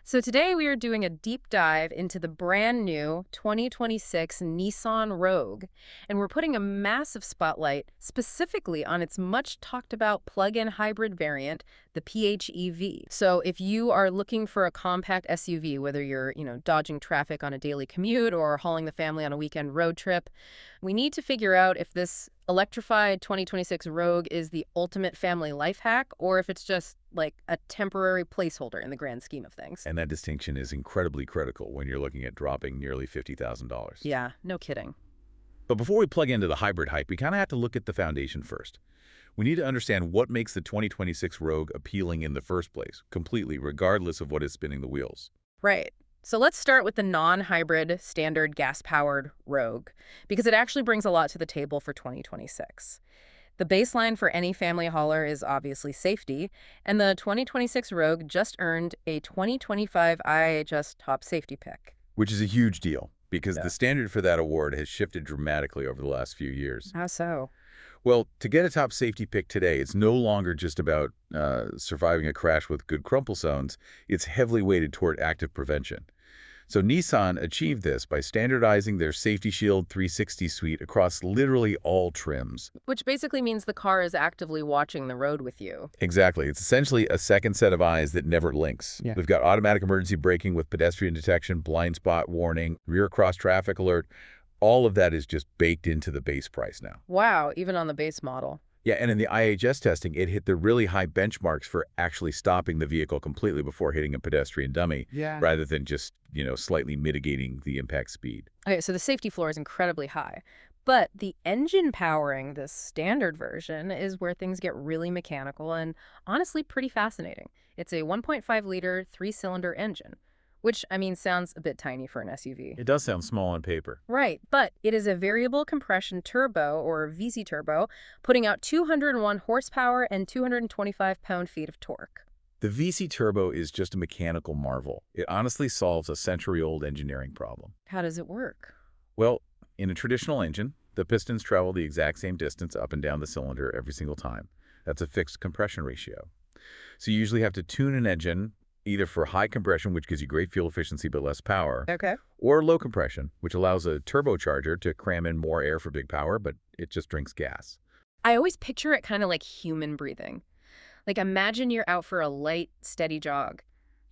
So today we are doing a deep dive into the brand new 2026 Nissan Rogue, and we're putting a massive spotlight specifically on its much talked about plug-in hybrid variant, the PHEV. So if you are looking for a compact SUV, whether you're, dodging traffic on a daily commute or hauling the family on a weekend road trip, we need to figure out if this electrified 2026 Rogue is the ultimate family life hack or if it's just like a temporary placeholder in the grand scheme of things. And that distinction is incredibly critical when you're looking at dropping nearly $50,000. Yeah, no kidding. But before we plug into the hybrid hype, we kind of have to look at the foundation first. We need to understand what makes the 2026 Rogue appealing in the first place, completely, regardless of what is spinning the wheels. Right. So let's start with the non-hybrid standard gas-powered Rogue, because it actually brings a lot to the table for 2026. The baseline for any family hauler is obviously safety, and the 2026 Rogue just earned a 2025 IIHS Top Safety Pick. Which is a huge deal, because Yeah. the standard for that award has shifted dramatically over the last few years. How so? Well, to get a top safety pick today, it's no longer just about surviving a crash with good crumple zones. It's heavily weighted toward active prevention. So Nissan achieved this by standardizing their Safety Shield 360 suite across literally all trims. Which basically means the car is actively watching the road with you. Exactly. It's essentially a second set of eyes that never links. Yeah. We've got automatic emergency braking with pedestrian detection, blind spot warning, rear cross traffic alert. All of that is just baked into the base price now. Wow, even on the base model. Yeah, and in the IHS testing, it hit the really high benchmarks for actually stopping the vehicle completely before hitting a pedestrian dummy, rather than just, slightly mitigating the impact speed. Okay, so the safety floor is incredibly high. But the engine powering this standard version is where things get really mechanical and honestly pretty fascinating. It's a 1.5-liter three-cylinder engine, which, sounds a bit tiny for an SUV. It does sound small on paper. Right, but it is a variable compression turbo, or VC turbo, putting out 201 horsepower and 225 pound-feet of torque. The VC turbo is just a mechanical marvel. It honestly solves a century-old engineering problem. How does it work? Well, in a traditional engine, the pistons travel the exact same distance up and down the cylinder every single time. That's a fixed compression ratio. So you usually have to tune an engine either for high compression, which gives you great fuel efficiency but less power, Okay. or low compression, which allows a turbocharger to cram in more air for big power, but it just drinks gas. I always picture it kind of like human breathing. Like imagine you're out for a light, steady jog.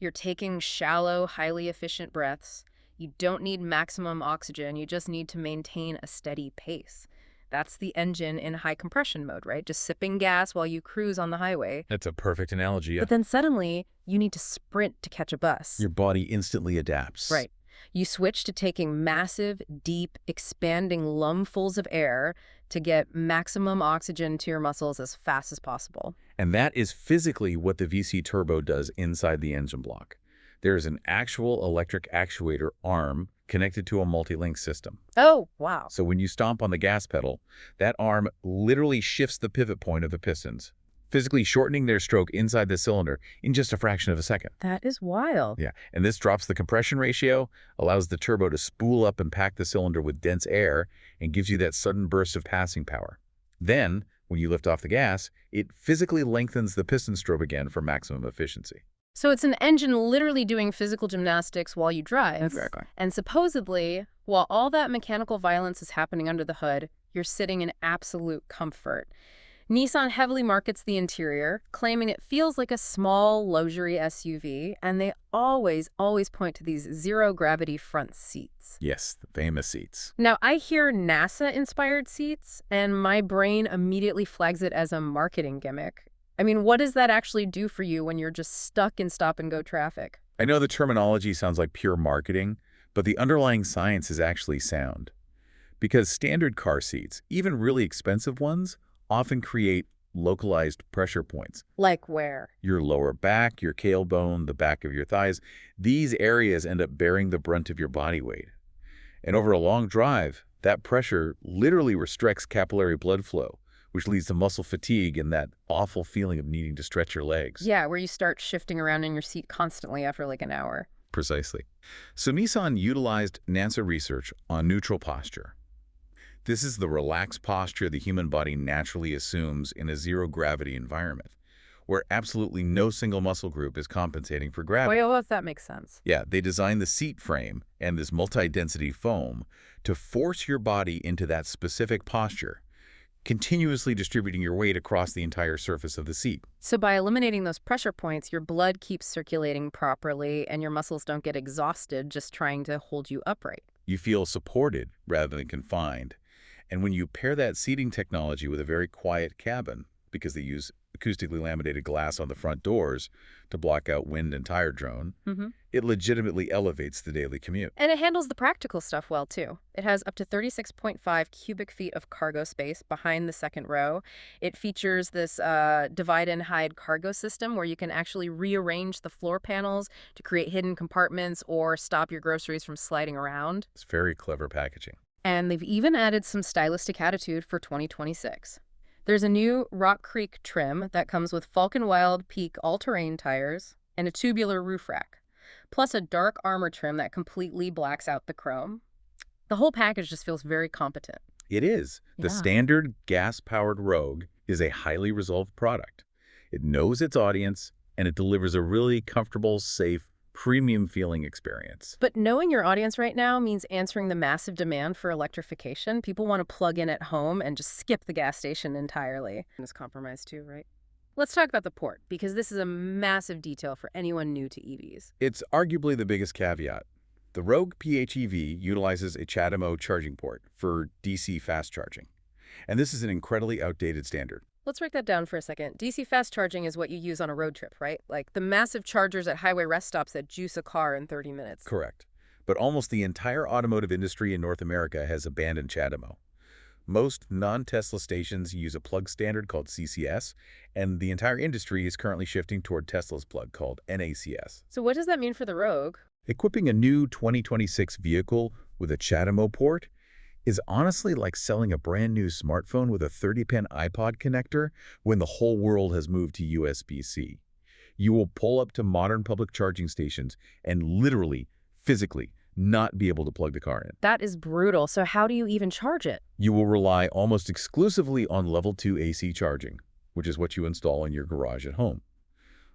You're taking shallow, highly efficient breaths. You don't need maximum oxygen. You just need to maintain a steady pace. That's the engine in high compression mode, right? Just sipping gas while you cruise on the highway. That's a perfect analogy. Yeah. But then suddenly, you need to sprint to catch a bus. Your body instantly adapts. Right. You switch to taking massive, deep, expanding lungfuls of air to get maximum oxygen to your muscles as fast as possible. And that is physically what the VC turbo does inside the engine block. There is an actual electric actuator arm connected to a multi-link system. Oh, wow. So when you stomp on the gas pedal, that arm literally shifts the pivot point of the pistons, physically shortening their stroke inside the cylinder in just a fraction of a second. That is wild. Yeah, and this drops the compression ratio, allows the turbo to spool up and pack the cylinder with dense air, and gives you that sudden burst of passing power. Then, when you lift off the gas, it physically lengthens the piston stroke again for maximum efficiency. So it's an engine literally doing physical gymnastics while you drive. Exactly. And supposedly, while all that mechanical violence is happening under the hood, you're sitting in absolute comfort. Nissan heavily markets the interior, claiming it feels like a small luxury SUV, and they always point to these zero-gravity front seats. Yes, the famous seats. Now, I hear NASA-inspired seats, and my brain immediately flags it as a marketing gimmick. What does that actually do for you when you're just stuck in stop-and-go traffic? I know the terminology sounds like pure marketing, but the underlying science is actually sound. Because standard car seats, even really expensive ones, often create localized pressure points. Like where? Your lower back, your tailbone, the back of your thighs. These areas end up bearing the brunt of your body weight. And over a long drive, that pressure literally restricts capillary blood flow, which leads to muscle fatigue and that awful feeling of needing to stretch your legs. Yeah, where you start shifting around in your seat constantly after like an hour. Precisely. So Nissan utilized NASA research on neutral posture. This is the relaxed posture the human body naturally assumes in a zero-gravity environment. where absolutely no single muscle group is compensating for gravity. Well, that makes sense. Yeah, they designed the seat frame and this multi-density foam to force your body into that specific posture, continuously distributing your weight across the entire surface of the seat. So by eliminating those pressure points, your blood keeps circulating properly and your muscles don't get exhausted just trying to hold you upright. You feel supported rather than confined. And when you pair that seating technology with a very quiet cabin, because they use acoustically laminated glass on the front doors to block out wind and tire drone, it legitimately elevates the daily commute. And it handles the practical stuff well, too. It has up to 36.5 cubic feet of cargo space behind the second row. It features this divide and hide cargo system where you can actually rearrange the floor panels to create hidden compartments or stop your groceries from sliding around. It's very clever packaging. And they've even added some stylistic attitude for 2026. There's a new Rock Creek trim that comes with Falcon Wild Peak all-terrain tires and a tubular roof rack, plus a dark armor trim that completely blacks out the chrome. The whole package just feels very competent. It is. The Yeah. standard gas-powered Rogue is a highly resolved product. It knows its audience, and it delivers a really comfortable, safe, premium-feeling experience. But knowing your audience right now means answering the massive demand for electrification. People want to plug in at home and just skip the gas station entirely. And it's compromised too, right? Let's talk about the port, because this is a massive detail for anyone new to EVs. It's arguably the biggest caveat. The Rogue PHEV utilizes a CHAdeMO charging port for DC fast charging. And this is an incredibly outdated standard. Let's break that down for a second. DC fast charging is what you use on a road trip, right? Like the massive chargers at highway rest stops that juice a car in 30 minutes. Correct. But almost the entire automotive industry in North America has abandoned CHAdeMO. Most non-Tesla stations use a plug standard called CCS, and the entire industry is currently shifting toward Tesla's plug called NACS. So what does that mean for the Rogue? Equipping a new 2026 vehicle with a CHAdeMO port is honestly like selling a brand new smartphone with a 30-pin iPod connector when the whole world has moved to USB-C. You will pull up to modern public charging stations and literally, physically, not be able to plug the car in. That is brutal. So how do you even charge it? You will rely almost exclusively on level 2 AC charging, which is what you install in your garage at home.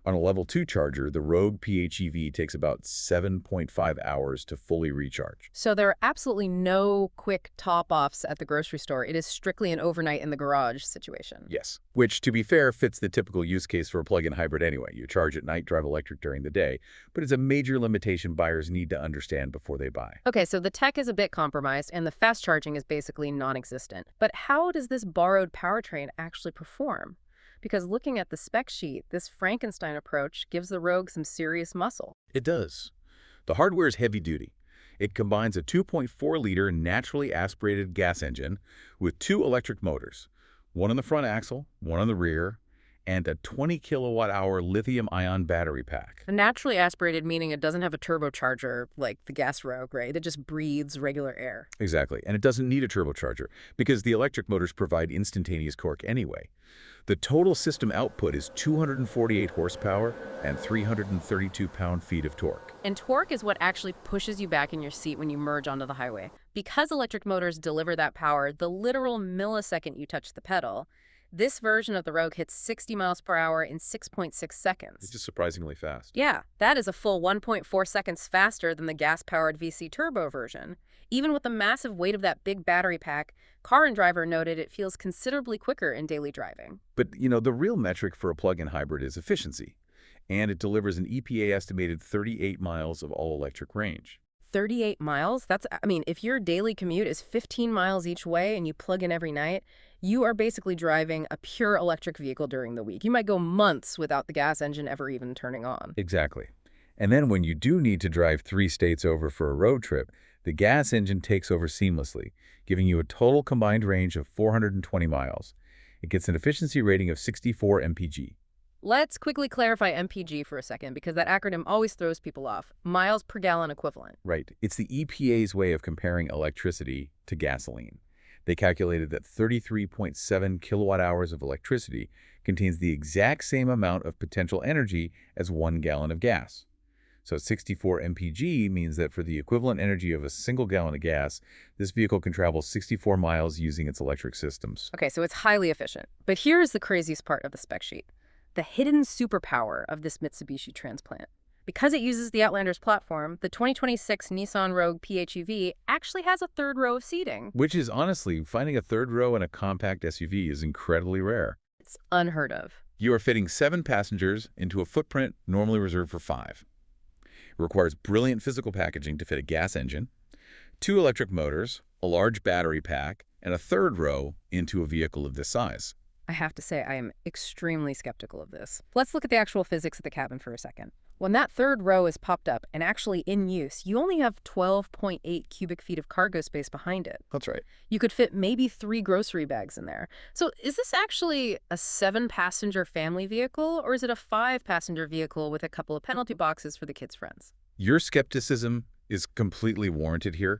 On a level 2 charger, the Rogue PHEV takes about 7.5 hours to fully recharge. So there are absolutely no quick top-offs at the grocery store. It is strictly an overnight in the garage situation. Yes, which, to be fair, fits the typical use case for a plug-in hybrid anyway. You charge at night, drive electric during the day, but it's a major limitation buyers need to understand before they buy. Okay, so the tech is a bit compromised and the fast charging is basically non-existent. But how does this borrowed powertrain actually perform? Because looking at the spec sheet, this Frankenstein approach gives the Rogue some serious muscle. It does. The hardware is heavy-duty. It combines a 2.4-liter naturally aspirated gas engine with 2 electric motors, one on the front axle, one on the rear, and a 20-kilowatt-hour lithium-ion battery pack. A naturally aspirated meaning it doesn't have a turbocharger like the gas Rogue, right? It just breathes regular air. Exactly, and it doesn't need a turbocharger because the electric motors provide instantaneous torque anyway. The total system output is 248 horsepower and 332 pound-feet of torque. And torque is what actually pushes you back in your seat when you merge onto the highway. Because electric motors deliver that power the literal millisecond you touch the pedal, this version of the Rogue hits 60 miles per hour in 6.6 seconds. It's just surprisingly fast. Yeah, that is a full 1.4 seconds faster than the gas-powered VC turbo version. Even with the massive weight of that big battery pack, Car and Driver noted it feels considerably quicker in daily driving. But, the real metric for a plug-in hybrid is efficiency, and it delivers an EPA-estimated 38 miles of all-electric range. 38 miles? If your daily commute is 15 miles each way and you plug in every night, you are basically driving a pure electric vehicle during the week. You might go months without the gas engine ever even turning on. Exactly. And then when you do need to drive 3 states over for a road trip, the gas engine takes over seamlessly, giving you a total combined range of 420 miles. It gets an efficiency rating of 64 mpg. Let's quickly clarify MPG for a second, because that acronym always throws people off. Miles per gallon equivalent. Right. It's the EPA's way of comparing electricity to gasoline. They calculated that 33.7 kilowatt hours of electricity contains the exact same amount of potential energy as 1 gallon of gas. So 64 mpg means that for the equivalent energy of a single gallon of gas, this vehicle can travel 64 miles using its electric systems. Okay, so it's highly efficient. But here's the craziest part of the spec sheet. the hidden superpower of this Mitsubishi transplant. Because it uses the Outlander's platform, the 2026 Nissan Rogue PHEV actually has a third row of seating. Which is honestly, finding a third row in a compact SUV is incredibly rare. It's unheard of. You are fitting 7 passengers into a footprint normally reserved for 5. It requires brilliant physical packaging to fit a gas engine, 2 electric motors, a large battery pack, and a third row into a vehicle of this size. I have to say, I am extremely skeptical of this. Let's look at the actual physics of the cabin for a second. When that third row is popped up and actually in use, you only have 12.8 cubic feet of cargo space behind it. That's right. You could fit maybe 3 grocery bags in there. So is this actually a 7-passenger family vehicle, or is it a 5-passenger vehicle with a couple of penalty boxes for the kids' friends? Your skepticism is completely warranted here.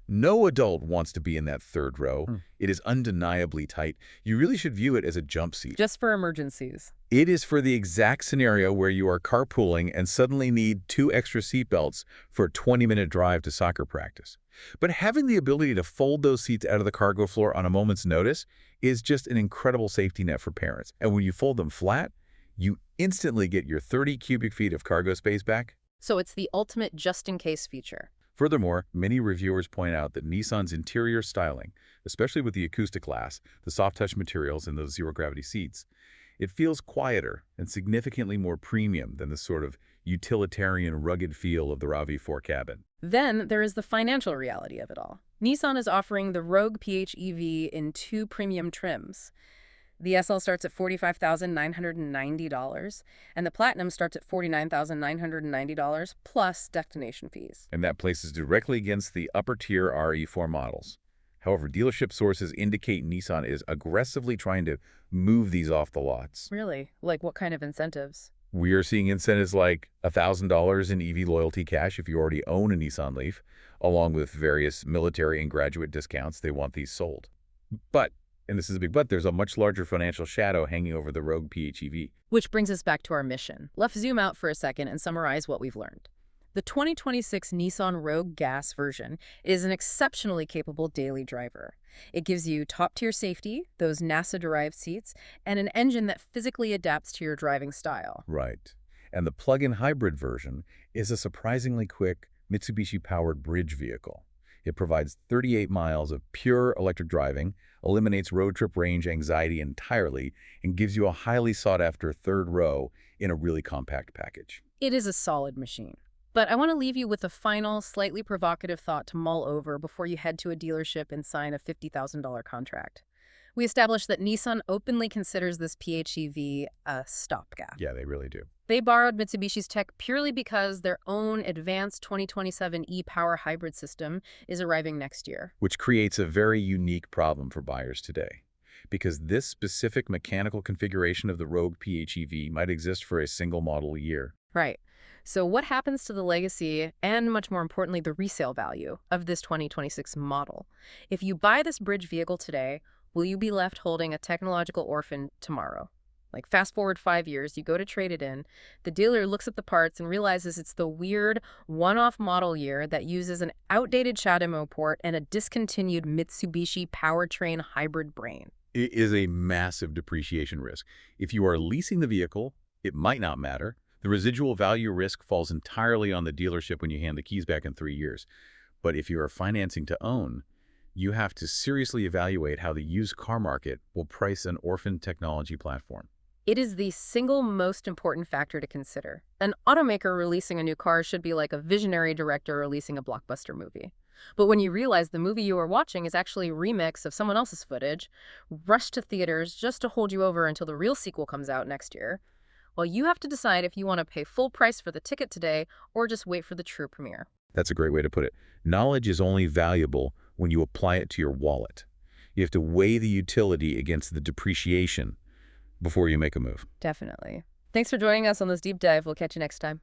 No adult wants to be in that third row. It is undeniably tight. You really should view it as a jump seat. Just for emergencies. It is for the exact scenario where you are carpooling and suddenly need 2 extra seatbelts for a 20-minute drive to soccer practice. But having the ability to fold those seats out of the cargo floor on a moment's notice is just an incredible safety net for parents. And when you fold them flat, you instantly get your 30 cubic feet of cargo space back. So it's the ultimate just-in-case feature. Furthermore, many reviewers point out that Nissan's interior styling, especially with the acoustic glass, the soft-touch materials, and those zero-gravity seats, it feels quieter and significantly more premium than the sort of utilitarian, rugged feel of the RAV4 cabin. Then there is the financial reality of it all. Nissan is offering the Rogue PHEV in 2 premium trims. The SL starts at $45,990, and the Platinum starts at $49,990 plus destination fees. And that places directly against the upper-tier RE4 models. However, dealership sources indicate Nissan is aggressively trying to move these off the lots. Really? Like what kind of incentives? We are seeing incentives like $1,000 in EV loyalty cash if you already own a Nissan Leaf, along with various military and graduate discounts. They want these sold. But, and this is a big but, there's a much larger financial shadow hanging over the Rogue PHEV. Which brings us back to our mission. Let's zoom out for a second and summarize what we've learned. The 2026 Nissan Rogue Gas version is an exceptionally capable daily driver. It gives you top-tier safety, those NASA-derived seats, and an engine that physically adapts to your driving style. Right. And the plug-in hybrid version is a surprisingly quick Mitsubishi-powered bridge vehicle. It provides 38 miles of pure electric driving, eliminates road trip range anxiety entirely, and gives you a highly sought-after third row in a really compact package. It is a solid machine. But I want to leave you with a final, slightly provocative thought to mull over before you head to a dealership and sign a $50,000 contract. We established that Nissan openly considers this PHEV a stopgap. Yeah, they really do. They borrowed Mitsubishi's tech purely because their own advanced 2027 e-Power hybrid system is arriving next year. Which creates a very unique problem for buyers today. Because this specific mechanical configuration of the Rogue PHEV might exist for a single model a year. Right. So what happens to the legacy and, much more importantly, the resale value of this 2026 model? If you buy this bridge vehicle today, will you be left holding a technological orphan tomorrow? Like fast forward 5 years, you go to trade it in, the dealer looks at the parts and realizes it's the weird one-off model year that uses an outdated CHAdeMO port and a discontinued Mitsubishi powertrain hybrid brain. It is a massive depreciation risk. If you are leasing the vehicle, it might not matter. The residual value risk falls entirely on the dealership when you hand the keys back in 3 years. But if you are financing to own, you have to seriously evaluate how the used car market will price an orphan technology platform. It is the single most important factor to consider. An automaker releasing a new car should be like a visionary director releasing a blockbuster movie. But when you realize the movie you are watching is actually a remix of someone else's footage, rushed to theaters just to hold you over until the real sequel comes out next year, well, you have to decide if you want to pay full price for the ticket today or just wait for the true premiere. That's a great way to put it. Knowledge is only valuable when you apply it to your wallet. You have to weigh the utility against the depreciation before you make a move. Definitely. Thanks for joining us on this deep dive. We'll catch you next time.